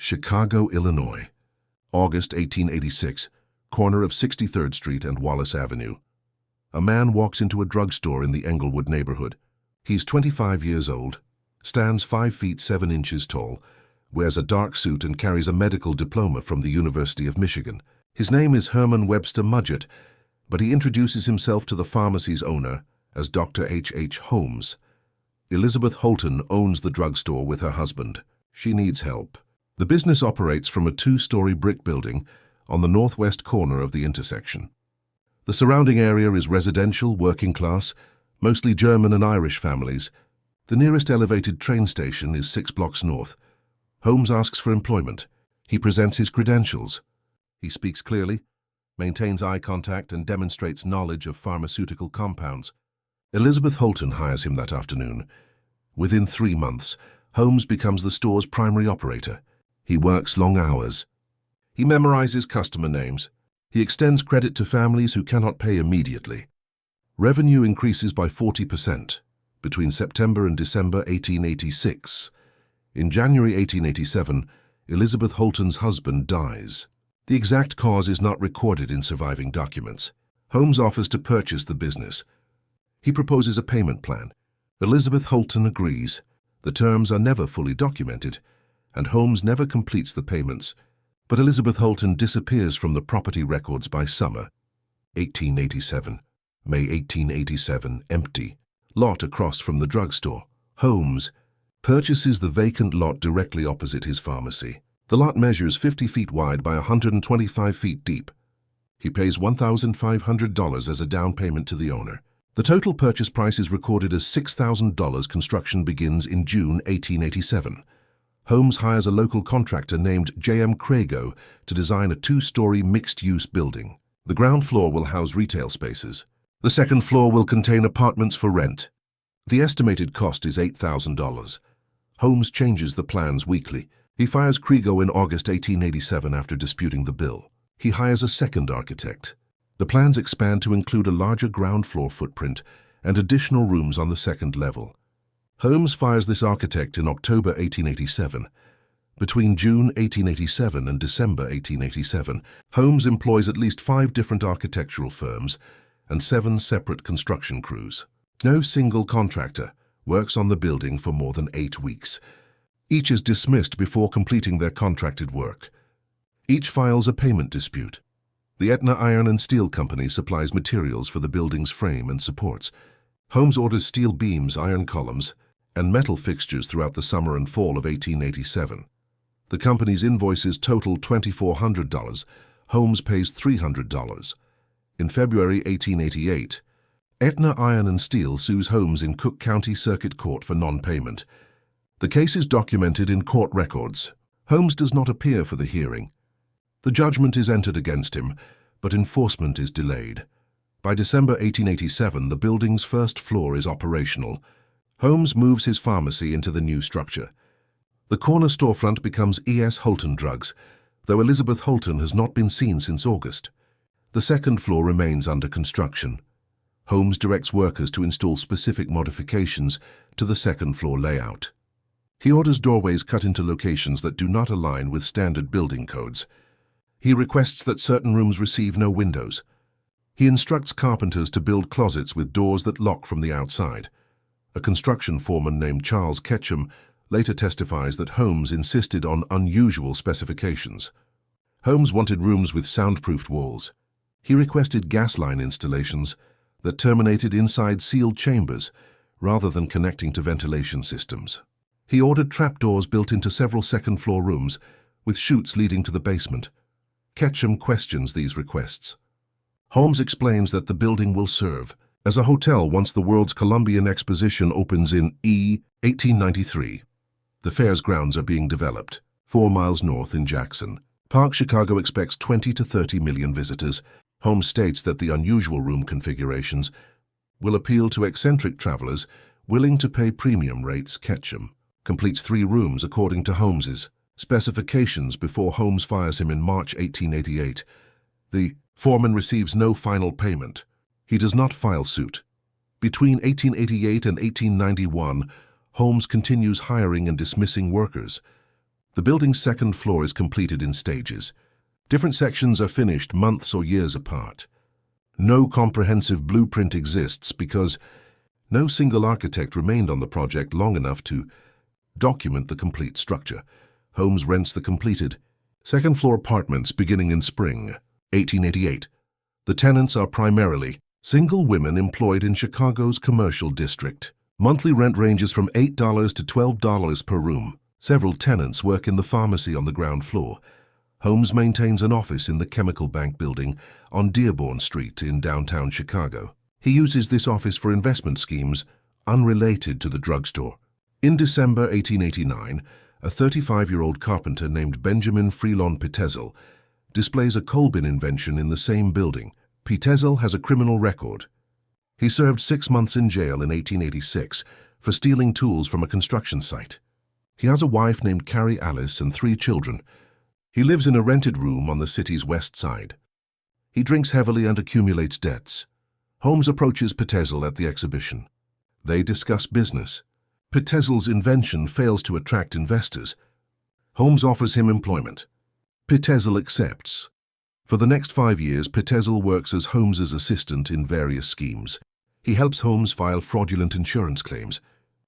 Chicago, Illinois. August 1886, corner of 63rd Street and Wallace Avenue. A man walks into a drugstore in the Englewood neighborhood. He's 25 years old, stands 5 feet 7 inches tall, wears a dark suit and carries a medical diploma from the University of Michigan. His name is Herman Webster Mudgett, but he introduces himself to the pharmacy's owner as Dr. H. Holmes. Elizabeth Holton owns the drugstore with her husband. She needs help. The business operates from a 2-story brick building on the northwest corner of the intersection. The surrounding area is residential, working class, mostly German and Irish families. The nearest elevated train station is 6 blocks north. Holmes asks for employment. He presents his credentials. He speaks clearly, maintains eye contact, and demonstrates knowledge of pharmaceutical compounds. Elizabeth Holton hires him that afternoon. Within 3 months, Holmes becomes the store's primary operator. He works long hours. He memorizes customer names. He extends credit to families who cannot pay immediately. Revenue increases by 40% between September and December 1886. In January 1887, Elizabeth Holton's husband dies. The exact cause is not recorded in surviving documents. Holmes offers to purchase the business. He proposes a payment plan. Elizabeth Holton agrees. The terms are never fully documented, and Holmes never completes the payments. But Elizabeth Holton disappears from the property records by summer 1887. May 1887, empty. Lot across from the drugstore. Holmes purchases the vacant lot directly opposite his pharmacy. The lot measures 50 feet wide by 125 feet deep. He pays $1,500 as a down payment to the owner. The total purchase price is recorded as $6,000. Construction begins in June 1887. Holmes hires a local contractor named J.M. Crago to design a 2-story mixed-use building. The ground floor will house retail spaces. The second floor will contain apartments for rent. The estimated cost is $8,000. Holmes changes the plans weekly. He fires Crago in August 1887 after disputing the bill. He hires a second architect. The plans expand to include a larger ground floor footprint and additional rooms on the second level. Holmes fires this architect in October 1887. Between June 1887 and December 1887, Holmes employs at least 5 different architectural firms and 7 separate construction crews. No single contractor works on the building for more than 8 weeks. Each is dismissed before completing their contracted work. Each files a payment dispute. The Etna Iron and Steel Company supplies materials for the building's frame and supports. Holmes orders steel beams, iron columns, and metal fixtures throughout the summer and fall of 1887. The company's invoices total $2,400. Holmes pays $300. In February 1888, Etna Iron and Steel sues Holmes in Cook County Circuit Court for non-payment. The case is documented in court records. Holmes does not appear for the hearing. The judgment is entered against him, but enforcement is delayed. By December 1887, the building's first floor is operational. Holmes moves his pharmacy into the new structure. The corner storefront becomes E.S. Holton Drugs, though Elizabeth Holton has not been seen since August. The second floor remains under construction. Holmes directs workers to install specific modifications to the second floor layout. He orders doorways cut into locations that do not align with standard building codes. He requests that certain rooms receive no windows. He instructs carpenters to build closets with doors that lock from the outside. A construction foreman named Charles Ketchum later testifies that Holmes insisted on unusual specifications. Holmes wanted rooms with soundproofed walls. He requested gas line installations that terminated inside sealed chambers rather than connecting to ventilation systems. He ordered trapdoors built into several second-floor rooms with chutes leading to the basement. Ketchum questions these requests. Holmes explains that the building will serve as a hotel once the World's Columbian Exposition opens in 1893. The fair's grounds are being developed, 4 miles north in Jackson. Park Chicago expects 20 to 30 million visitors. Holmes states that the unusual room configurations will appeal to eccentric travelers willing to pay premium rates. Ketchum completes 3 rooms according to Holmes's specifications before Holmes fires him in March 1888. The foreman receives no final payment. He does not file suit. Between 1888 and 1891, Holmes continues hiring and dismissing workers. The building's second floor is completed in stages. Different sections are finished months or years apart. No comprehensive blueprint exists because no single architect remained on the project long enough to document the complete structure. Holmes rents the completed second-floor apartments beginning in spring 1888. The tenants are primarily single women employed in Chicago's commercial district. Monthly rent ranges from $8 to $12 per room. Several tenants work in the pharmacy on the ground floor. Holmes maintains an office in the Chemical Bank building on Dearborn Street in downtown Chicago. He uses this office for investment schemes unrelated to the drugstore. In December 1889, a 35-year-old carpenter named Benjamin Freelon Pitezel displays a coal bin invention in the same building. Pitezel has a criminal record. He served 6 months in jail in 1886 for stealing tools from a construction site. He has a wife named Carrie Alice and 3 children. He lives in a rented room on the city's west side. He drinks heavily and accumulates debts. Holmes approaches Pitezel at the exhibition. They discuss business. Pitezel's invention fails to attract investors. Holmes offers him employment. Pitezel accepts. For the next 5 years, Pitezel works as Holmes's assistant in various schemes. He helps Holmes file fraudulent insurance claims.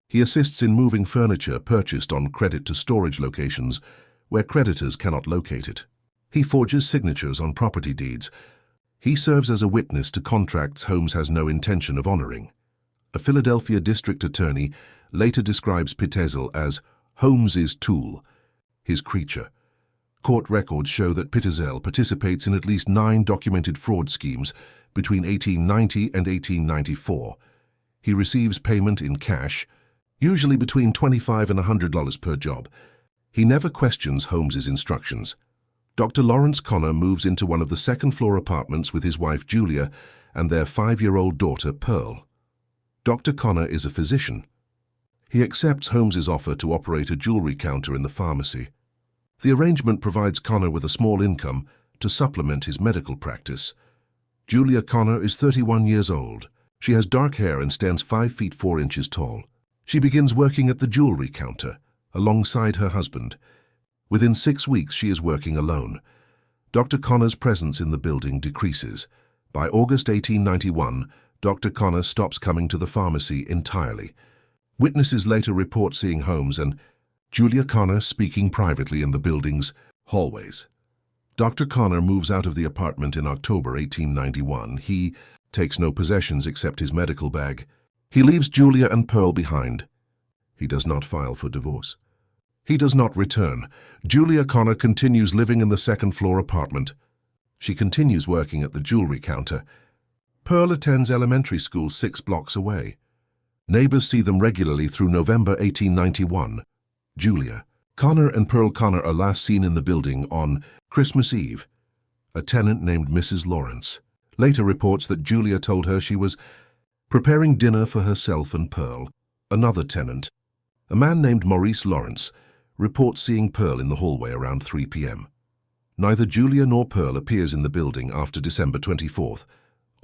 He assists in moving furniture purchased on credit to storage locations where creditors cannot locate it. He forges signatures on property deeds. He serves as a witness to contracts Holmes has no intention of honoring. A Philadelphia district attorney later describes Pitezel as Holmes's tool, his creature. Court records show that Pitezel participates in at least 9 documented fraud schemes between 1890 and 1894. He receives payment in cash, usually between $25 and $100 per job. He never questions Holmes's instructions. Dr. Lawrence Connor moves into one of the second-floor apartments with his wife Julia and their 5-year-old daughter Pearl. Dr. Connor is a physician. He accepts Holmes's offer to operate a jewelry counter in the pharmacy. The arrangement provides Connor with a small income to supplement his medical practice. Julia Connor is 31 years old. She has dark hair and stands 5 feet 4 inches tall. She begins working at the jewelry counter alongside her husband. Within 6 weeks, she is working alone. Dr. Connor's presence in the building decreases. By August 1891, Dr. Connor stops coming to the pharmacy entirely. Witnesses later report seeing Holmes and Julia Connor speaking privately in the building's hallways. Dr. Connor moves out of the apartment in October 1891. He takes no possessions except his medical bag. He leaves Julia and Pearl behind. He does not file for divorce. He does not return. Julia Connor continues living in the second-floor apartment. She continues working at the jewelry counter. Pearl attends elementary school 6 blocks away. Neighbors see them regularly through November 1891. Julia Connor and Pearl Connor are last seen in the building on Christmas Eve. A tenant named Mrs. Lawrence later reports that Julia told her she was preparing dinner for herself and Pearl. Another tenant, a man named Maurice Lawrence, reports seeing Pearl in the hallway around 3 p.m. Neither Julia nor Pearl appears in the building after December 24th.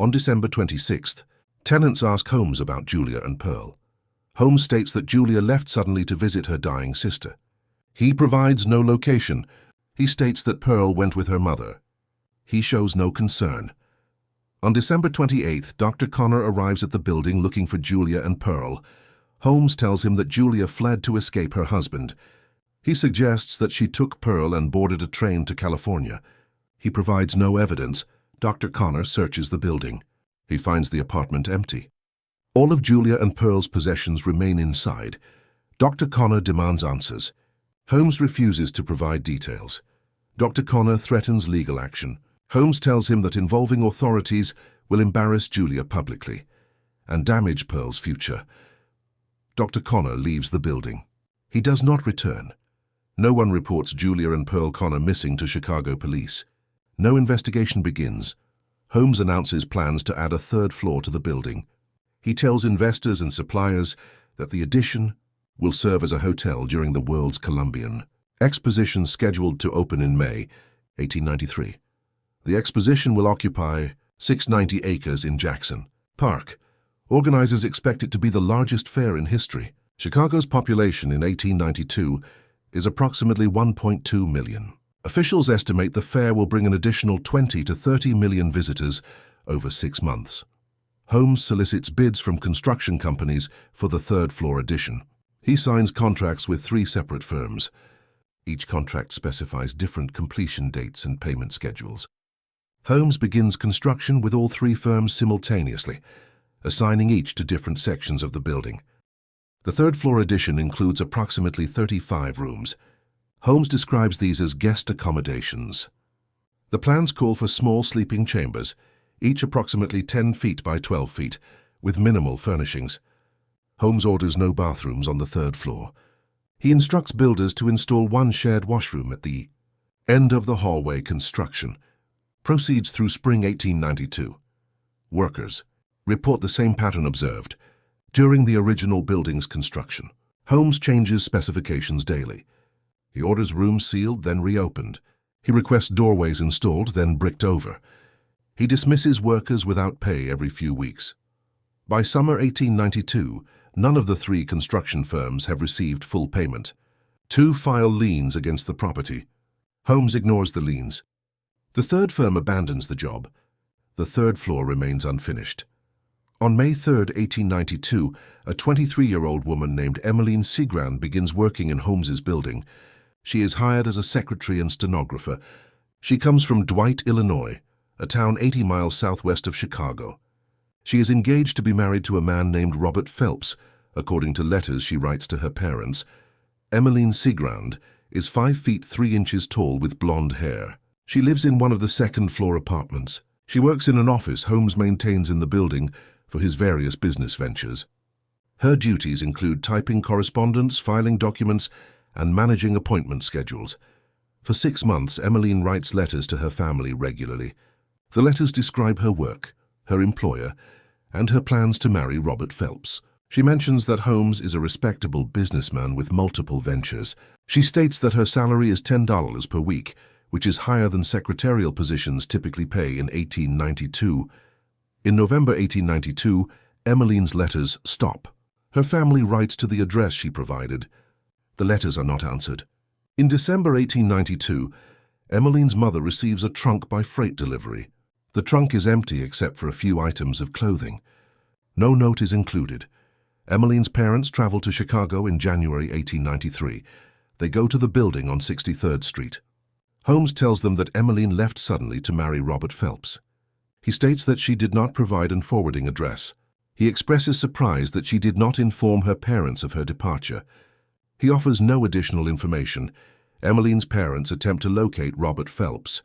On December 26th, tenants ask Holmes about Julia and Pearl. Holmes states that Julia left suddenly to visit her dying sister. He provides no location. He states that Pearl went with her mother. He shows no concern. On December 28th, Dr. Connor arrives at the building looking for Julia and Pearl. Holmes tells him that Julia fled to escape her husband. He suggests that she took Pearl and boarded a train to California. He provides no evidence. Dr. Connor searches the building. He finds the apartment empty. All of Julia and Pearl's possessions remain inside. Dr. Connor demands answers. Holmes refuses to provide details. Dr. Connor threatens legal action. Holmes tells him that involving authorities will embarrass Julia publicly and damage Pearl's future. Dr. Connor leaves the building. He does not return. No one reports Julia and Pearl Connor missing to Chicago police. No investigation begins. Holmes announces plans to add a 3rd floor to the building. He tells investors and suppliers that the addition will serve as a hotel during the World's Columbian Exposition scheduled to open in May 1893. The exposition will occupy 690 acres in Jackson Park. Organizers expect it to be the largest fair in history. Chicago's population in 1892 is approximately 1.2 million. Officials estimate the fair will bring an additional 20 to 30 million visitors over 6 months. Holmes solicits bids from construction companies for the third-floor addition. He signs contracts with 3 separate firms. Each contract specifies different completion dates and payment schedules. Holmes begins construction with all 3 firms simultaneously, assigning each to different sections of the building. The third-floor addition includes approximately 35 rooms. Holmes describes these as guest accommodations. The plans call for small sleeping chambers, each approximately 10 feet by 12 feet, with minimal furnishings. Holmes orders no bathrooms on the 3rd floor. He instructs builders to install 1 shared washroom at the end of the hallway. Construction proceeds through spring 1892. Workers report the same pattern observed during the original building's construction. Holmes changes specifications daily. He orders rooms sealed, then reopened. He requests doorways installed, then bricked over. He dismisses workers without pay every few weeks. By summer 1892, none of the 3 construction firms have received full payment. 2 file liens against the property. Holmes ignores the liens. The 3rd firm abandons the job. The 3rd floor remains unfinished. On May 3, 1892, a 23-year-old woman named Emmeline Cigrand begins working in Holmes's building. She is hired as a secretary and stenographer. She comes from Dwight, Illinois, a town 80 miles southwest of Chicago. She is engaged to be married to a man named Robert Phelps, according to letters she writes to her parents. Emmeline Cigrand is 5 feet 3 inches tall with blonde hair. She lives in one of the 2nd-floor apartments. She works in an office Holmes maintains in the building for his various business ventures. Her duties include typing correspondence, filing documents, and managing appointment schedules. For 6 months, Emmeline writes letters to her family regularly. The letters describe her work, her employer, and her plans to marry Robert Phelps. She mentions that Holmes is a respectable businessman with multiple ventures. She states that her salary is $10 per week, which is higher than secretarial positions typically pay in 1892. In November 1892, Emmeline's letters stop. Her family writes to the address she provided. The letters are not answered. In December 1892, Emmeline's mother receives a trunk by freight delivery. The trunk is empty except for a few items of clothing. No note is included. Emmeline's parents travel to Chicago in January 1893. They go to the building on 63rd Street. Holmes tells them that Emmeline left suddenly to marry Robert Phelps. He states that she did not provide a forwarding address. He expresses surprise that she did not inform her parents of her departure. He offers no additional information. Emmeline's parents attempt to locate Robert Phelps.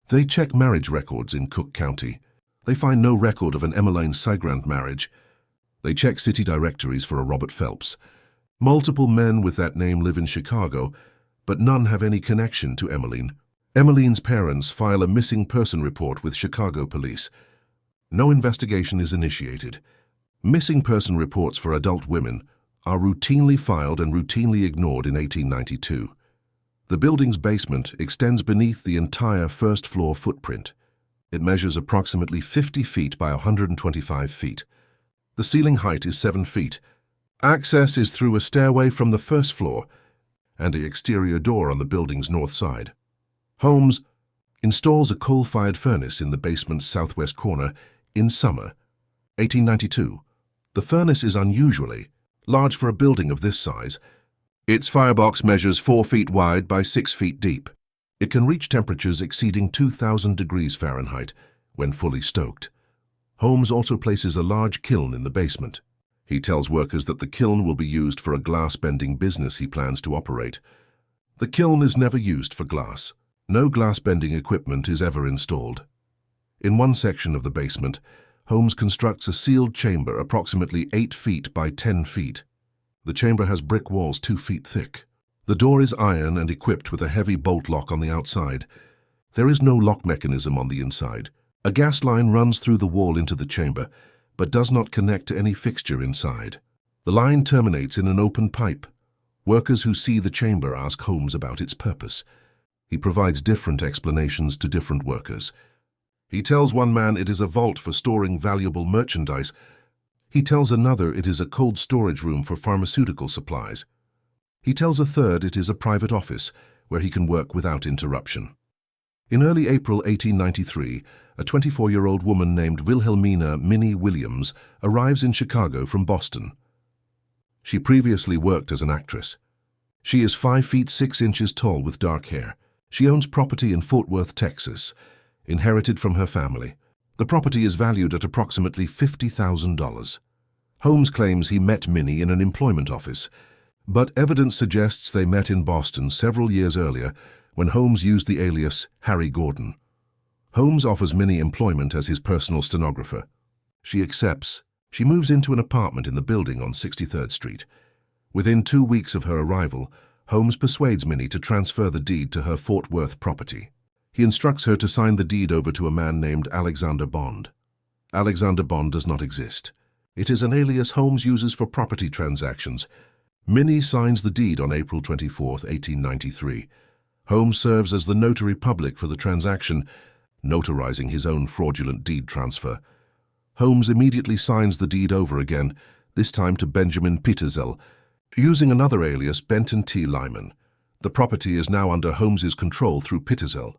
They check marriage records in Cook County. They find no record of an Emmeline Cigrand marriage. They check city directories for a Robert Phelps. Multiple men with that name live in Chicago, but none have any connection to Emmeline. Emmeline's parents file a missing person report with Chicago police. No investigation is initiated. Missing person reports for adult women are routinely filed and routinely ignored in 1892. The building's basement extends beneath the entire 1st floor footprint. It measures approximately 50 feet by 125 feet. The ceiling height is 7 feet. Access is through a stairway from the 1st floor and an exterior door on the building's north side. Holmes installs a coal-fired furnace in the basement's southwest corner in summer 1892. The furnace is unusually large for a building of this size. Its firebox measures 4 feet wide by 6 feet deep. It can reach temperatures exceeding 2,000 degrees Fahrenheit when fully stoked. Holmes also places a large kiln in the basement. He tells workers that the kiln will be used for a glass-bending business he plans to operate. The kiln is never used for glass. No glass-bending equipment is ever installed. In one section of the basement, Holmes constructs a sealed chamber approximately 8 feet by 10 feet. The chamber has brick walls 2 feet thick. The door is iron and equipped with a heavy bolt lock on the outside. There is no lock mechanism on the inside. A gas line runs through the wall into the chamber, but does not connect to any fixture inside. The line terminates in an open pipe. Workers who see the chamber ask Holmes about its purpose. He provides different explanations to different workers. He tells one man it is a vault for storing valuable merchandise. He tells another it is a cold storage room for pharmaceutical supplies. He tells a third it is a private office where he can work without interruption. In early April 1893, a 24-year-old woman named Wilhelmina Minnie Williams arrives in Chicago from Boston. She previously worked as an actress. She is 5 feet 6 inches tall with dark hair. She owns property in Fort Worth, Texas, inherited from her family. The property is valued at approximately $50,000. Holmes claims he met Minnie in an employment office, but evidence suggests they met in Boston several years earlier when Holmes used the alias Harry Gordon. Holmes offers Minnie employment as his personal stenographer. She accepts. She moves into an apartment in the building on 63rd Street. Within 2 weeks of her arrival, Holmes persuades Minnie to transfer the deed to her Fort Worth property. He instructs her to sign the deed over to a man named Alexander Bond. Alexander Bond does not exist. It is an alias Holmes uses for property transactions. Minnie signs the deed on April 24, 1893. Holmes serves as the notary public for the transaction, notarizing his own fraudulent deed transfer. Holmes immediately signs the deed over again, this time to Benjamin Peterzel, using another alias, Benton T. Lyman. The property is now under Holmes's control through Peterzel.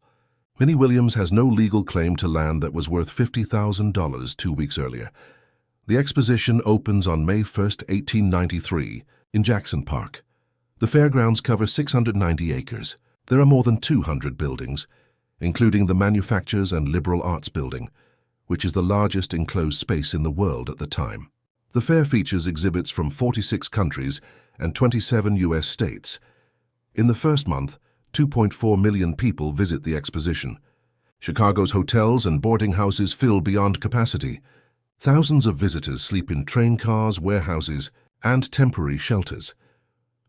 Minnie Williams has no legal claim to land that was worth $50,000 2 weeks earlier. The exposition opens on May 1, 1893, in Jackson Park. The fairgrounds cover 690 acres. There are more than 200 buildings, including the Manufactures and Liberal Arts Building, which is the largest enclosed space in the world at the time. The fair features exhibits from 46 countries and 27 U.S. states. In the first month, 2.4 million people visit the exposition. Chicago's hotels and boarding houses fill beyond capacity. Thousands of visitors sleep in train cars, warehouses, and temporary shelters.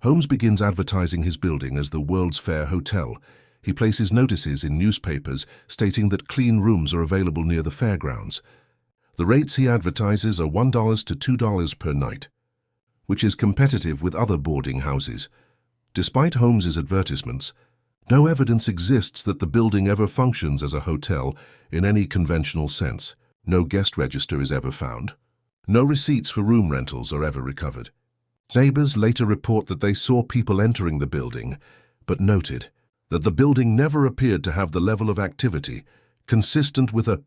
Holmes begins advertising his building as the World's Fair Hotel. He places notices in newspapers stating that clean rooms are available near the fairgrounds. The rates he advertises are $1 to $2 per night, which is competitive with other boarding houses. Despite Holmes's advertisements, no evidence exists that the building ever functions as a hotel in any conventional sense. No guest register is ever found. No receipts for room rentals are ever recovered. Neighbors later report that they saw people entering the building, but noted that the building never appeared to have the level of activity consistent with a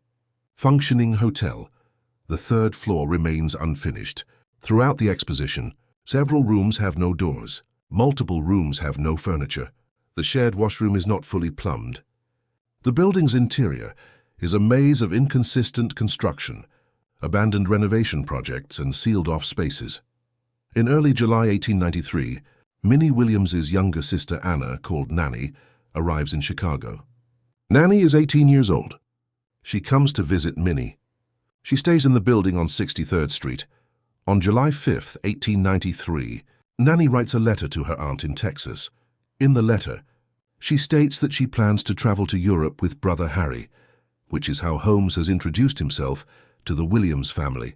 functioning hotel. The third floor remains unfinished. Throughout the exposition, several rooms have no doors. Multiple rooms have no furniture. The shared washroom is not fully plumbed. The building's interior is a maze of inconsistent construction, abandoned renovation projects, and sealed-off spaces. In early July 1893, Minnie Williams's younger sister Anna, called Nanny, arrives in Chicago. Nanny is 18 years old. She comes to visit Minnie. She stays in the building on 63rd Street. On July 5, 1893, Nanny writes a letter to her aunt in Texas. In the letter, she states that she plans to travel to Europe with brother Harry, which is how Holmes has introduced himself to the Williams family.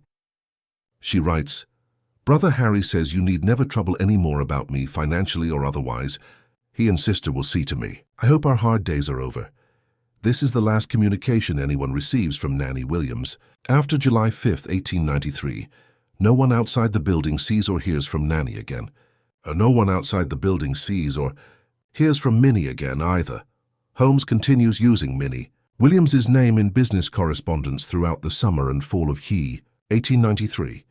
She writes, "Brother Harry says you need never trouble any more about me, financially or otherwise. He and sister will see to me. I hope our hard days are over." This is the last communication anyone receives from Nanny Williams. After July 5, 1893, no one outside the building sees or hears from Nanny again. No one outside the building sees or hears from Minnie again either. Holmes continues using Minnie Williams's name in business correspondence throughout the summer and fall of 1893.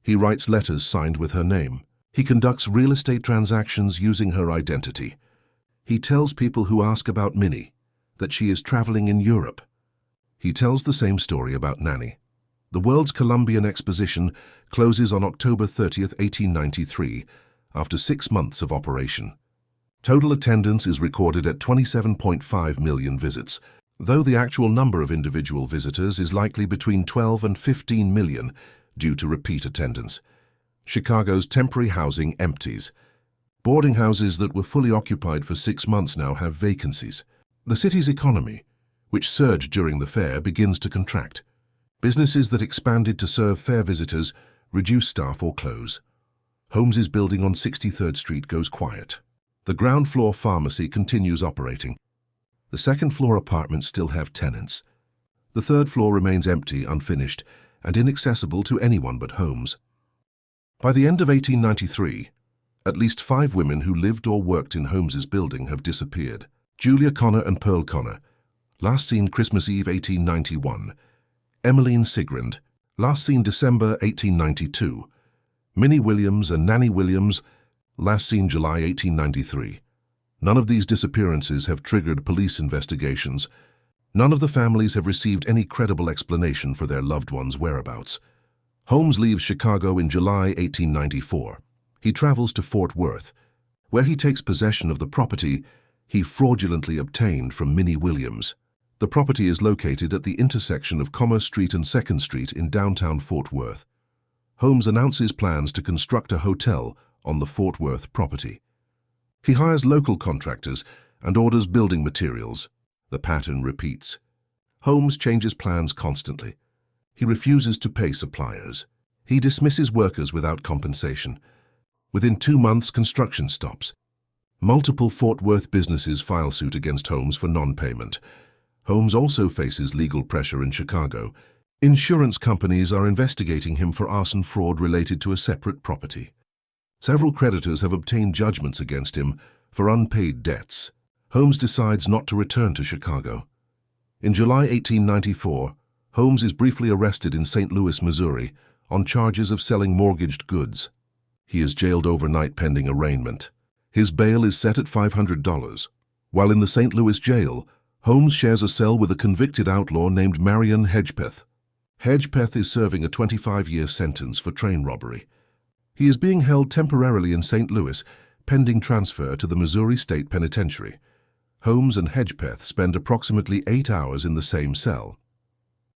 He writes letters signed with her name. He conducts real estate transactions using her identity. He tells people who ask about Minnie that she is traveling in Europe. He tells the same story about Nanny. The World's Columbian Exposition closes on October 30, 1893, after 6 months of operation. Total attendance is recorded at 27.5 million visits, though the actual number of individual visitors is likely between 12 and 15 million due to repeat attendance. Chicago's temporary housing empties. Boarding houses that were fully occupied for 6 months now have vacancies. The city's economy, which surged during the fair, begins to contract. Businesses that expanded to serve fair visitors reduce staff or close. Holmes's building on 63rd Street goes quiet. The ground floor pharmacy continues operating. The second-floor apartments still have tenants. The third floor remains empty, unfinished, and inaccessible to anyone but Holmes. By the end of 1893, At least 5 women who lived or worked in Holmes's building have disappeared. Julia Connor and Pearl Connor, last seen Christmas Eve 1891. Emmeline Sigrind, last seen December 1892. Minnie Williams and Nanny Williams, last seen July 1893. None of these disappearances have triggered police investigations. None of the families have received any credible explanation for their loved ones' whereabouts. Holmes leaves Chicago in July 1894. He travels to Fort Worth, where he takes possession of the property he fraudulently obtained from Minnie Williams. The property is located at the intersection of Commerce Street and 2nd Street in downtown Fort Worth. Holmes announces plans to construct a hotel on the Fort Worth property. He hires local contractors and orders building materials. The pattern repeats. Holmes changes plans constantly. He refuses to pay suppliers. He dismisses workers without compensation. Within 2 months, construction stops. Multiple Fort Worth businesses file suit against Holmes for non-payment. Holmes also faces legal pressure in Chicago. Insurance companies are investigating him for arson fraud related to a separate property. Several creditors have obtained judgments against him for unpaid debts. Holmes decides not to return to Chicago. In July 1894, Holmes is briefly arrested in St. Louis, Missouri, on charges of selling mortgaged goods. He is jailed overnight pending arraignment. His bail is set at $500. While in the St. Louis jail, Holmes shares a cell with a convicted outlaw named Marion Hedgepeth. Hedgepeth is serving a 25-year sentence for train robbery. He is being held temporarily in St. Louis, pending transfer to the Missouri State Penitentiary. Holmes and Hedgepeth spend approximately 8 hours in the same cell.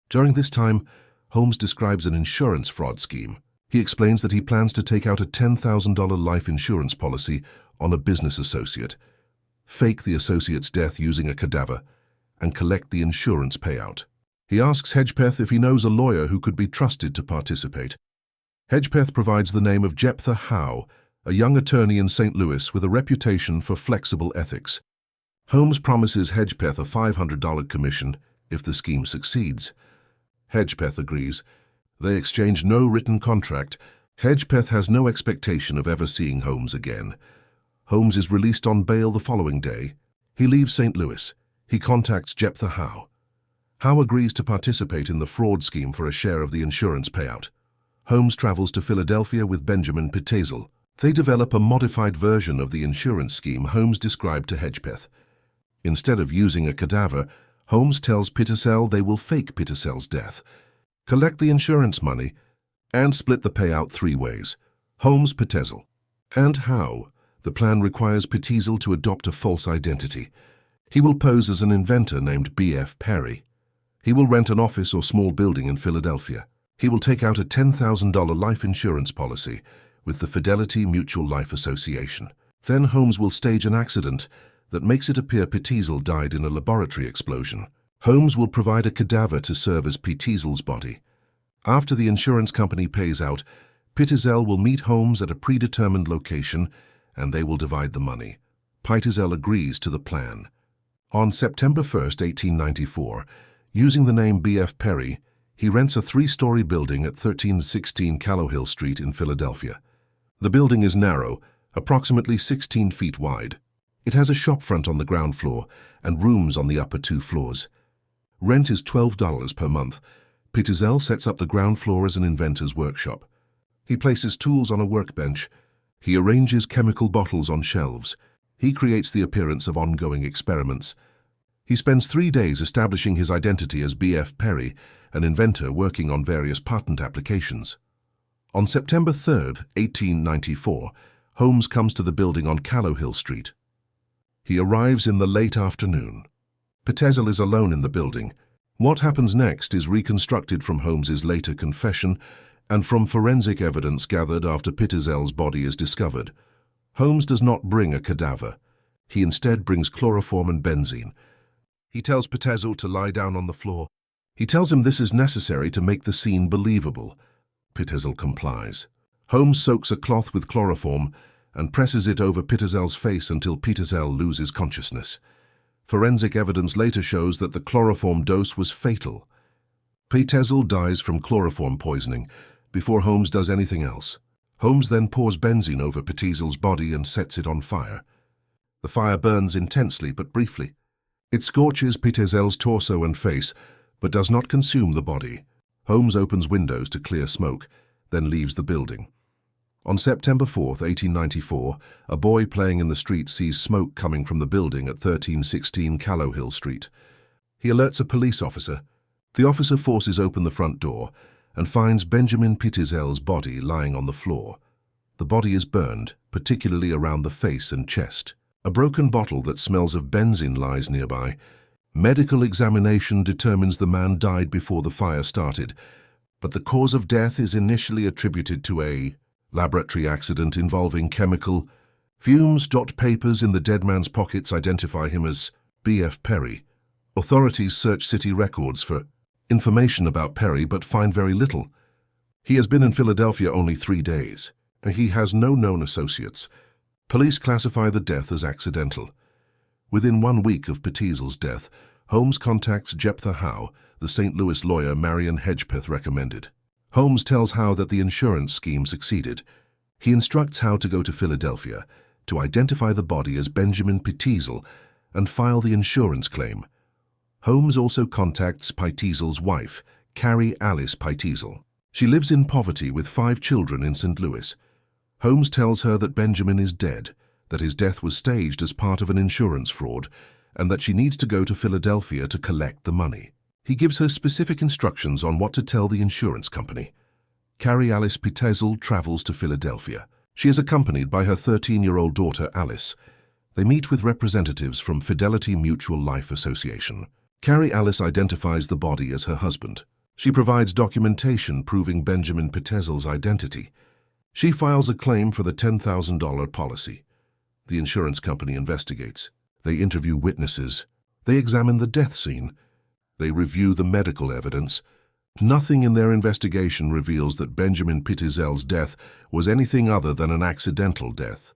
During this time, Holmes describes an insurance fraud scheme. He explains that he plans to take out a $10,000 life insurance policy on a business associate, fake the associate's death using a cadaver, and collect the insurance payout. He asks Hedgepeth if he knows a lawyer who could be trusted to participate. Hedgepeth provides the name of Jephthah Howe, a young attorney in St. Louis with a reputation for flexible ethics. Holmes promises Hedgepeth a $500 commission if the scheme succeeds. Hedgepeth agrees. They exchange no written contract. Hedgepeth has no expectation of ever seeing Holmes again. Holmes is released on bail the following day. He leaves St. Louis. He contacts Jephthah Howe. Howe agrees to participate in the fraud scheme for a share of the insurance payout. Holmes travels to Philadelphia with Benjamin Pitezel. They develop a modified version of the insurance scheme Holmes described to Hedgepeth. Instead of using a cadaver, Holmes tells Pitezel they will fake Pitezel's death, collect the insurance money, and split the payout 3 ways. Holmes, Pitezel, and Howe. The plan requires Pitezel to adopt a false identity. He will pose as an inventor named B.F. Perry. He will rent an office or small building in Philadelphia. He will take out a $10,000 life insurance policy with the Fidelity Mutual Life Association. Then Holmes will stage an accident that makes it appear Pitezel died in a laboratory explosion. Holmes will provide a cadaver to serve as Pitezel's body. After the insurance company pays out, Pitezel will meet Holmes at a predetermined location and they will divide the money. Pitezel agrees to the plan. On September 1, 1894, using the name B.F. Perry, he rents a 3-story building at 1316 Callowhill Street in Philadelphia. The building is narrow, approximately 16 feet wide. It has a shopfront on the ground floor and rooms on the upper 2 floors. Rent is $12 per month. Pitezel sets up the ground floor as an inventor's workshop. He places tools on a workbench. He arranges chemical bottles on shelves. He creates the appearance of ongoing experiments. He spends 3 days establishing his identity as B.F. Perry, an inventor working on various patent applications. On September 3, 1894, Holmes comes to the building on Callowhill Street. He arrives in the late afternoon. Pitezel is alone in the building. What happens next is reconstructed from Holmes's later confession and from forensic evidence gathered after Pitezel's body is discovered. Holmes does not bring a cadaver. He instead brings chloroform and benzene. He tells Pitezel to lie down on the floor. He tells him this is necessary to make the scene believable. Pitezel complies. Holmes soaks a cloth with chloroform and presses it over Pitezel's face until Pitezel loses consciousness. Forensic evidence later shows that the chloroform dose was fatal. Pitezel dies from chloroform poisoning before Holmes does anything else. Holmes then pours benzene over Petitzel's body and sets it on fire. The fire burns intensely but briefly. It scorches Petitzel's torso and face, but does not consume the body. Holmes opens windows to clear smoke, then leaves the building. On September 4, 1894, a boy playing in the street sees smoke coming from the building at 1316 Callowhill Street. He alerts a police officer. The officer forces open the front door and finds Benjamin Petitzel's body lying on the floor. The body is burned, particularly around the face and chest. A broken bottle that smells of benzene lies nearby. Medical examination determines the man died before the fire started, but the cause of death is initially attributed to a laboratory accident involving chemical fumes. Papers in the dead man's pockets identify him as B.F. Perry. Authorities search city records for information about Perry but find very little. He has been in Philadelphia only 3 days, and he has no known associates. Police classify the death as accidental. Within 1 week of Petitzel's death, Holmes contacts Jephthah Howe, the St. Louis lawyer Marion Hedgepeth recommended. Holmes tells Howe that the insurance scheme succeeded. He instructs Howe to go to Philadelphia to identify the body as Benjamin Petitzel and file the insurance claim. Holmes also contacts Petitzel's wife, Carrie Alice Petitzel. She lives in poverty with 5 children in St. Louis. Holmes tells her that Benjamin is dead, that his death was staged as part of an insurance fraud, and that she needs to go to Philadelphia to collect the money. He gives her specific instructions on what to tell the insurance company. Carrie Alice Petitzel travels to Philadelphia. She is accompanied by her 13-year-old daughter, Alice. They meet with representatives from Fidelity Mutual Life Association. Carrie Alice identifies the body as her husband. She provides documentation proving Benjamin Petitzel's identity. She files a claim for the $10,000 policy. The insurance company investigates. They interview witnesses. They examine the death scene. They review the medical evidence. Nothing in their investigation reveals that Benjamin Petitzel's death was anything other than an accidental death.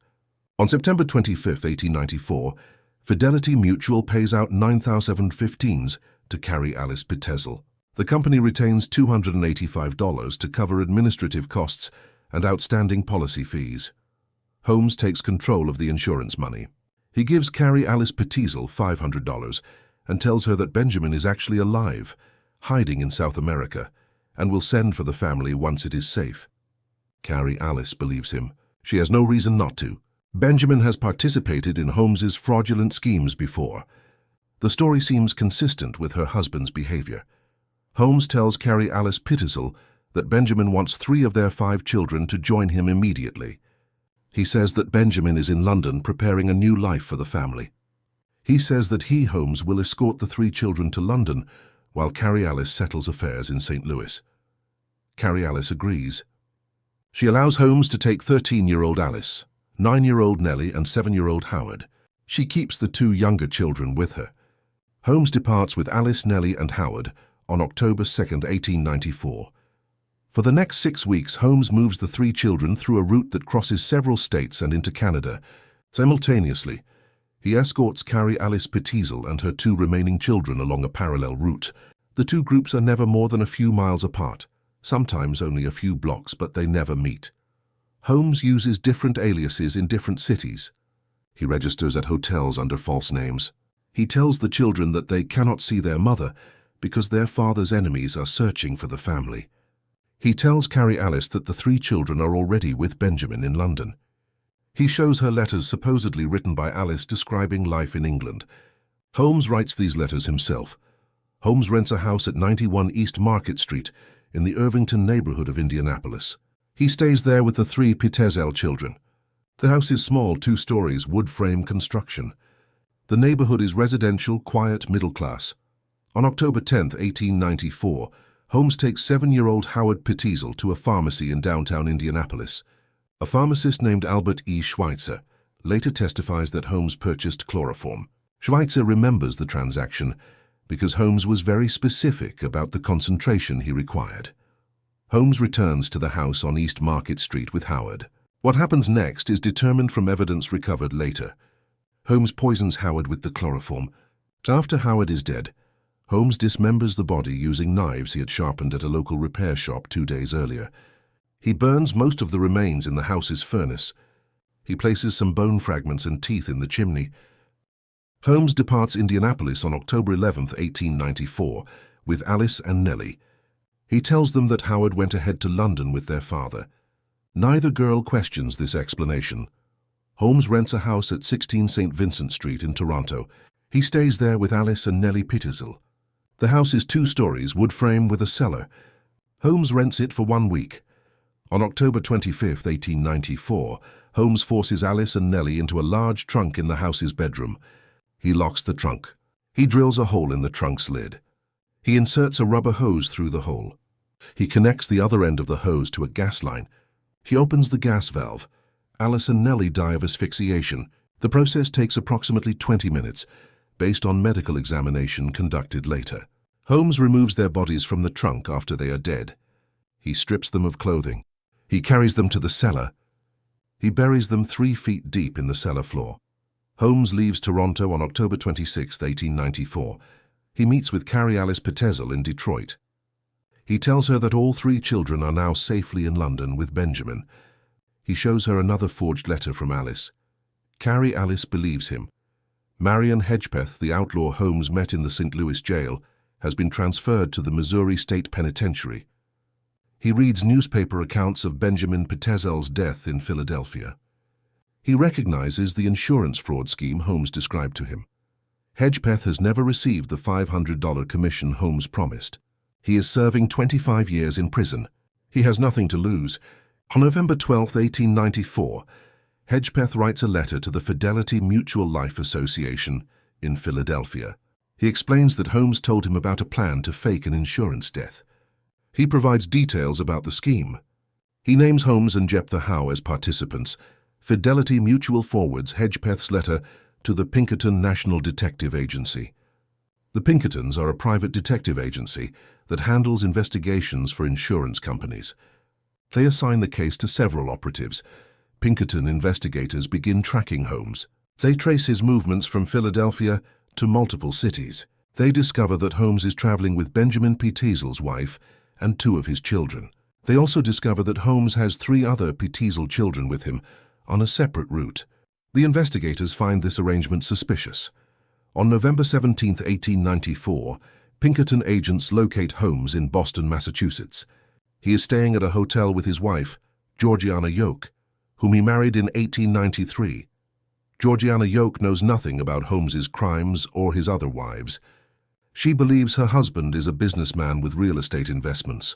On September 25, 1894, Fidelity Mutual pays out $9,715 to Carrie Alice Petitzel. The company retains $285 to cover administrative costs and outstanding policy fees. Holmes takes control of the insurance money. He gives Carrie Alice Petitzel $500 and tells her that Benjamin is actually alive, hiding in South America, and will send for the family once it is safe. Carrie Alice believes him. She has no reason not to. Benjamin has participated in Holmes's fraudulent schemes before. The story seems consistent with her husband's behavior. Holmes tells Carrie Alice Petitzel that Benjamin wants 3 of their 5 children to join him immediately. He says that Benjamin is in London preparing a new life for the family. He says that he, Holmes, will escort the 3 children to London while Carrie Alice settles affairs in St. Louis. Carrie Alice agrees. She allows Holmes to take 13-year-old Alice, 9-year-old Nellie and 7-year-old Howard. She keeps the 2 younger children with her. Holmes departs with Alice, Nellie and Howard on October 2, 1894. For the next 6 weeks, Holmes moves the 3 children through a route that crosses several states and into Canada. Simultaneously, he escorts Carrie Alice Petitzel and her 2 remaining children along a parallel route. The 2 groups are never more than a few miles apart, sometimes only a few blocks, but they never meet. Holmes uses different aliases in different cities. He registers at hotels under false names. He tells the children that they cannot see their mother because their father's enemies are searching for the family. He tells Carrie Alice that the 3 children are already with Benjamin in London. He shows her letters supposedly written by Alice describing life in England. Holmes writes these letters himself. Holmes rents a house at 91 East Market Street in the Irvington neighborhood of Indianapolis. He stays there with the 3 Petitzel children. The house is small, 2 stories, wood frame construction. The neighborhood is residential, quiet, middle class. On October 10, 1894, Holmes takes 7-year-old Howard Petitzel to a pharmacy in downtown Indianapolis. A pharmacist named Albert E. Schweitzer later testifies that Holmes purchased chloroform. Schweitzer remembers the transaction because Holmes was very specific about the concentration he required. Holmes returns to the house on East Market Street with Howard. What happens next is determined from evidence recovered later. Holmes poisons Howard with the chloroform. After Howard is dead, Holmes dismembers the body using knives he had sharpened at a local repair shop 2 days earlier. He burns most of the remains in the house's furnace. He places some bone fragments and teeth in the chimney. Holmes departs Indianapolis on October 11, 1894, with Alice and Nellie. He tells them that Howard went ahead to London with their father. Neither girl questions this explanation. Holmes rents a house at 16 St. Vincent Street in Toronto. He stays there with Alice and Nellie Petersell. The house is 2 stories, wood frame with a cellar. Holmes rents it for 1 week. On October 25, 1894, Holmes forces Alice and Nellie into a large trunk in the house's bedroom. He locks the trunk. He drills a hole in the trunk's lid. He inserts a rubber hose through the hole. He connects the other end of the hose to a gas line. He opens the gas valve. Alice and Nellie die of asphyxiation. The process takes approximately 20 minutes, based on medical examination conducted later. Holmes removes their bodies from the trunk after they are dead. He strips them of clothing. He carries them to the cellar. He buries them 3 feet deep in the cellar floor. Holmes leaves Toronto on October 26, 1894. He meets with Carrie Alice Petersell in Detroit. He tells her that all 3 children are now safely in London with Benjamin. He shows her another forged letter from Alice. Carrie Alice believes him. Marion Hedgepeth, the outlaw Holmes met in the St. Louis jail, has been transferred to the Missouri State Penitentiary. He reads newspaper accounts of Benjamin Petersell's death in Philadelphia. He recognizes the insurance fraud scheme Holmes described to him. Hedgepeth has never received the $500 commission Holmes promised. He is serving 25 years in prison. He has nothing to lose. On November 12, 1894, Hedgepeth writes a letter to the Fidelity Mutual Life Association in Philadelphia. He explains that Holmes told him about a plan to fake an insurance death. He provides details about the scheme. He names Holmes and Jephthah Howe as participants. Fidelity Mutual forwards Hedgepeth's letter to the Pinkerton National Detective Agency. The Pinkertons are a private detective agency that handles investigations for insurance companies. They assign the case to several operatives. Pinkerton investigators begin tracking Holmes. They trace his movements from Philadelphia to multiple cities. They discover that Holmes is traveling with Benjamin Petersell's wife and 2 of his children. They also discover that Holmes has 3 other Petersell children with him on a separate route. The investigators find this arrangement suspicious. On November 17, 1894, Pinkerton agents locate Holmes in Boston, Massachusetts. He is staying at a hotel with his wife, Georgiana Yoke, whom he married in 1893. Georgiana Yoke knows nothing about Holmes's crimes or his other wives. She believes her husband is a businessman with real estate investments.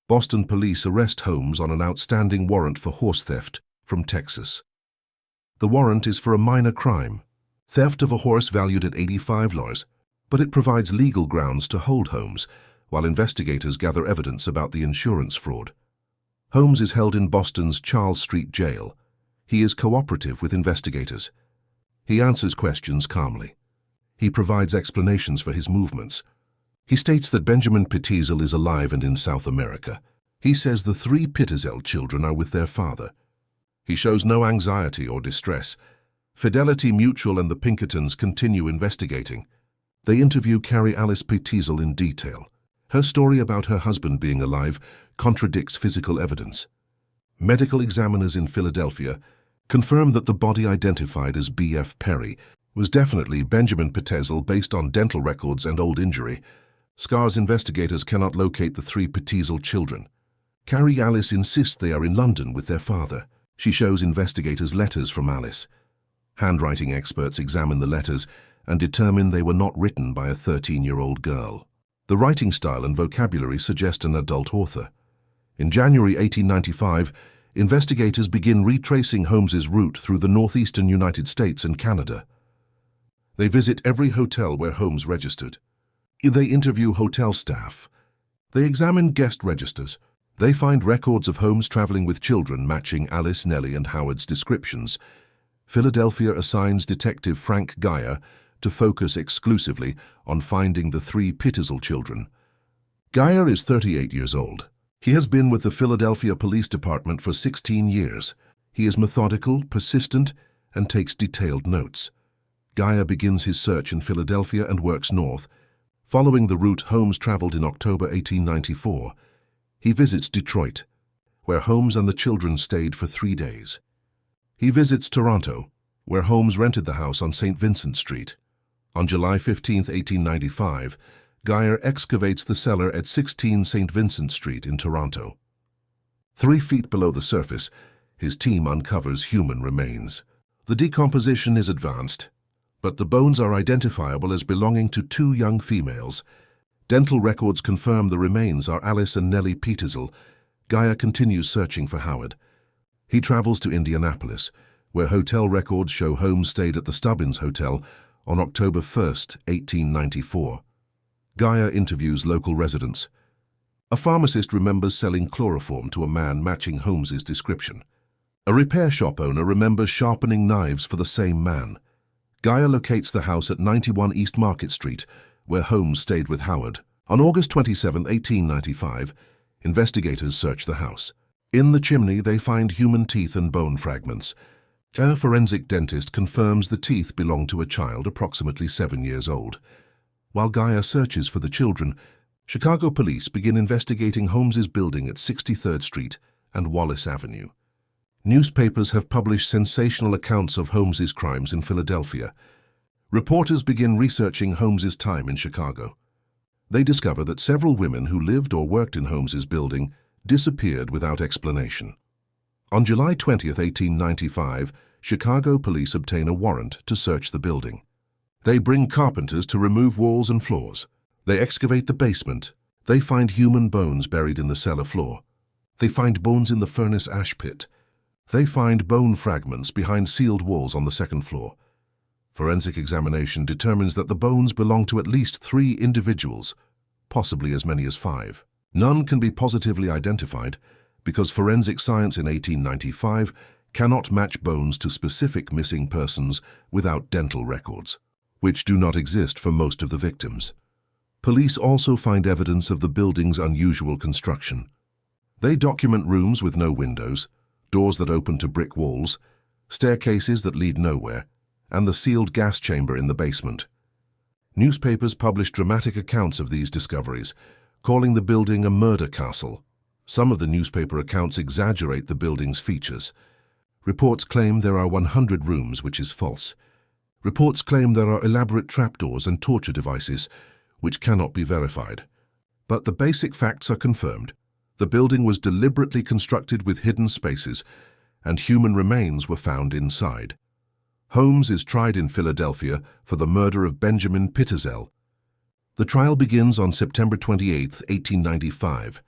Boston police arrest Holmes on an outstanding warrant for horse theft from Texas. The warrant is for a minor crime, theft of a horse valued at $85, but it provides legal grounds to hold Holmes while investigators gather evidence about the insurance fraud. Holmes is held in Boston's Charles Street Jail. He is cooperative with investigators. He answers questions calmly. He provides explanations for his movements. He states that Benjamin Petersell is alive and in South America. He says the 3 Petersell children are with their father. He shows no anxiety or distress. Fidelity Mutual and the Pinkertons continue investigating. They interview Carrie Alice Petersell in detail. Her story about her husband being alive contradicts physical evidence. Medical examiners in Philadelphia confirm that the body identified as B.F. Perry was definitely Benjamin Petersell based on dental records and old injury. SCAR's investigators cannot locate the 3 Petersell children. Carrie Alice insists they are in London with their father. She shows investigators letters from Alice. Handwriting experts examine the letters and determine they were not written by a 13-year-old girl. The writing style and vocabulary suggest an adult author. In January 1895, investigators begin retracing Holmes's route through the northeastern United States and Canada. They visit every hotel where Holmes registered. They interview hotel staff. They examine guest registers. They find records of Holmes traveling with children matching Alice, Nellie, and Howard's descriptions. Philadelphia assigns Detective Frank Geyer to focus exclusively on finding the 3 Petersell children. Geyer is 38 years old. He has been with the Philadelphia Police Department for 16 years. He is methodical, persistent, and takes detailed notes. Geyer begins his search in Philadelphia and works north, following the route Holmes traveled in October 1894. He visits Detroit, where Holmes and the children stayed for 3 days. He visits Toronto, where Holmes rented the house on St. Vincent Street. On July 15, 1895, Geyer excavates the cellar at 16 St. Vincent Street in Toronto. 3 feet below the surface, his team uncovers human remains. The decomposition is advanced, but the bones are identifiable as belonging to 2 young females. Dental records confirm the remains are Alice and Nellie Petersell. Geyer continues searching for Howard. He travels to Indianapolis, where hotel records show Holmes stayed at the Stubbins Hotel on October 1, 1894. Geyer interviews local residents. A pharmacist remembers selling chloroform to a man matching Holmes's description. A repair shop owner remembers sharpening knives for the same man. Geyer locates the house at 91 East Market Street, where Holmes stayed with Howard. On August 27, 1895, investigators search the house. In the chimney, they find human teeth and bone fragments. A forensic dentist confirms the teeth belong to a child approximately 7 years old. While Geyer searches for the children, Chicago police begin investigating Holmes's building at 63rd Street and Wallace Avenue. Newspapers have published sensational accounts of Holmes's crimes in Philadelphia. Reporters begin researching Holmes's time in Chicago. They discover that several women who lived or worked in Holmes's building disappeared without explanation. On July 20, 1895, Chicago police obtain a warrant to search the building. They bring carpenters to remove walls and floors. They excavate the basement. They find human bones buried in the cellar floor. They find bones in the furnace ash pit. They find bone fragments behind sealed walls on the second floor. Forensic examination determines that the bones belong to at least 3 individuals, possibly as many as 5. None can be positively identified because forensic science in 1895 cannot match bones to specific missing persons without dental records, which do not exist for most of the victims. Police also find evidence of the building's unusual construction. They document rooms with no windows, doors that open to brick walls, staircases that lead nowhere, and the sealed gas chamber in the basement. Newspapers publish dramatic accounts of these discoveries, calling the building a murder castle. Some of the newspaper accounts exaggerate the building's features. Reports claim there are 100 rooms, which is false. Reports claim there are elaborate trapdoors and torture devices, which cannot be verified. But the basic facts are confirmed. The building was deliberately constructed with hidden spaces, and human remains were found inside. Holmes is tried in Philadelphia for the murder of Benjamin Petersell. The trial begins on September 28, 1895.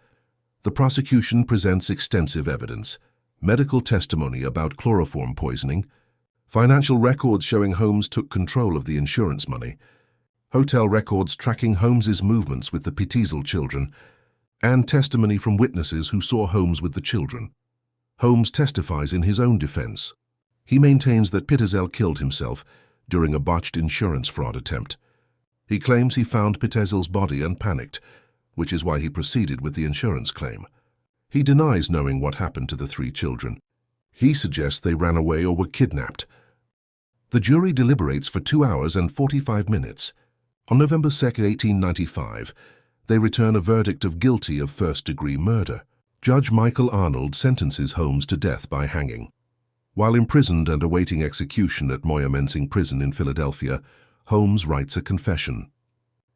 The prosecution presents extensive evidence, medical testimony about chloroform poisoning, financial records showing Holmes took control of the insurance money, hotel records tracking Holmes's movements with the Petersell children, and testimony from witnesses who saw Holmes with the children. Holmes testifies in his own defense. He maintains that Petersell killed himself during a botched insurance fraud attempt. He claims he found Petersell's body and panicked, which is why he proceeded with the insurance claim. He denies knowing what happened to the 3 children. He suggests they ran away or were kidnapped. The jury deliberates for 2 hours and 45 minutes. On November 2, 1895, they return a verdict of guilty of first-degree murder. Judge Michael Arnold sentences Holmes to death by hanging. While imprisoned and awaiting execution at Moyamensing Prison in Philadelphia, Holmes writes a confession.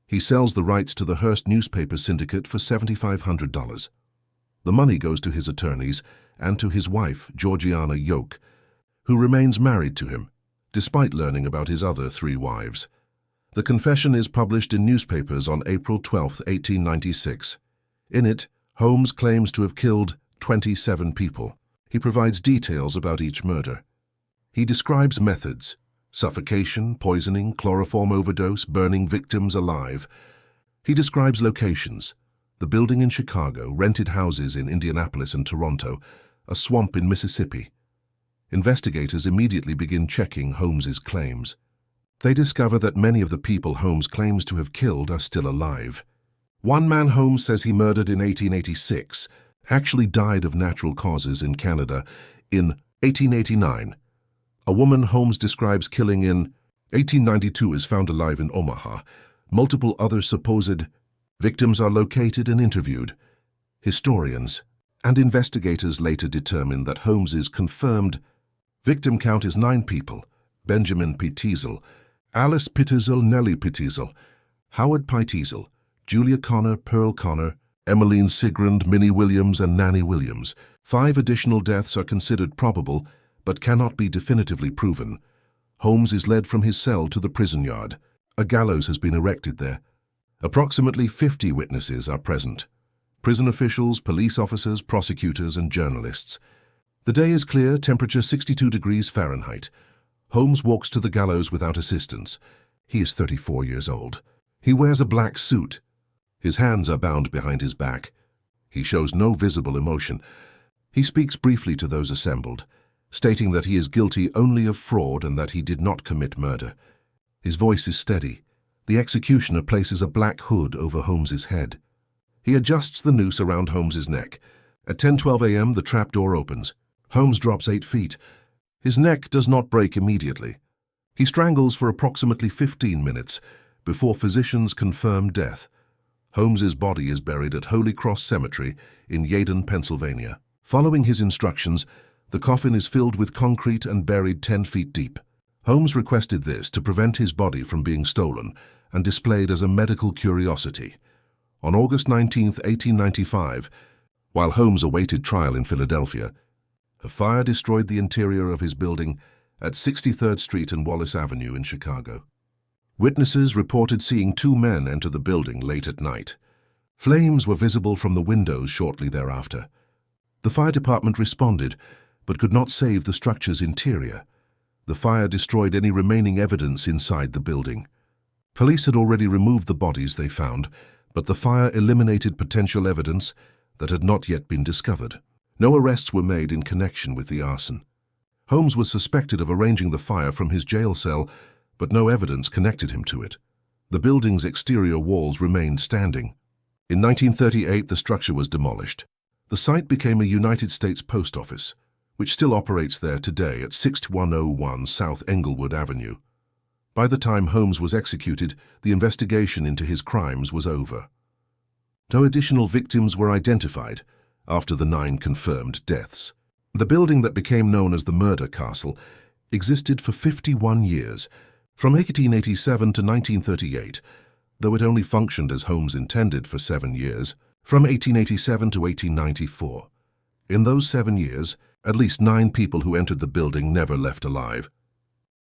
He sells the rights to the Hearst newspaper syndicate for $7,500. The money goes to his attorneys and to his wife, Georgiana Yoke, who remains married to him, despite learning about his other 3 wives. The confession is published in newspapers on April 12, 1896. In it, Holmes claims to have killed 27 people. He provides details about each murder. He describes methods: suffocation, poisoning, chloroform overdose, burning victims alive. He describes locations: the building in Chicago, rented houses in Indianapolis and Toronto, a swamp in Mississippi. Investigators immediately begin checking Holmes's claims. They discover that many of the people Holmes claims to have killed are still alive. One man Holmes says he murdered in 1886 actually died of natural causes in Canada in 1889. A woman Holmes describes killing in 1892 is found alive in Omaha. Multiple other supposed victims are located and interviewed. Historians and investigators later determined that Holmes's confirmed victim count is 9 people: Benjamin P. Teasel, Alice Pittezel, Nellie Pittezel, Howard Pittezel, Julia Connor, Pearl Connor, Emmeline Sigrand, Minnie Williams, and Nanny Williams. 5 additional deaths are considered probable, but cannot be definitively proven. Holmes is led from his cell to the prison yard. A gallows has been erected there. Approximately 50 witnesses are present: prison officials, police officers, prosecutors, and journalists. The day is clear, temperature 62 degrees Fahrenheit. Holmes walks to the gallows without assistance. He is 34 years old. He wears a black suit. His hands are bound behind his back. He shows no visible emotion. He speaks briefly to those assembled, stating that he is guilty only of fraud and that he did not commit murder. His voice is steady. The executioner places a black hood over Holmes's head. He adjusts the noose around Holmes's neck. At 10:12 a.m., the trapdoor opens. Holmes drops 8 feet. His neck does not break immediately. He strangles for approximately 15 minutes before physicians confirm death. Holmes's body is buried at Holy Cross Cemetery in Yeadon, Pennsylvania. Following his instructions, the coffin is filled with concrete and buried 10 feet deep. Holmes requested this to prevent his body from being stolen and displayed as a medical curiosity. On August 19, 1895, while Holmes awaited trial in Philadelphia, a fire destroyed the interior of his building at 63rd Street and Wallace Avenue in Chicago. Witnesses reported seeing 2 men enter the building late at night. Flames were visible from the windows shortly thereafter. The fire department responded, but could not save the structure's interior. The fire destroyed any remaining evidence inside the building. Police had already removed the bodies they found, but the fire eliminated potential evidence that had not yet been discovered. No arrests were made in connection with the arson. Holmes was suspected of arranging the fire from his jail cell, but no evidence connected him to it. The building's exterior walls remained standing. In 1938, the structure was demolished. The site became a United States Post Office, which still operates there today at 6101 South Englewood Avenue. By the time Holmes was executed, the investigation into his crimes was over. No additional victims were identified after the 9 confirmed deaths. The building that became known as the Murder Castle existed for 51 years, from 1887 to 1938, though it only functioned as Holmes intended for 7 years, from 1887 to 1894. In those 7 years, at least 9 people who entered the building never left alive.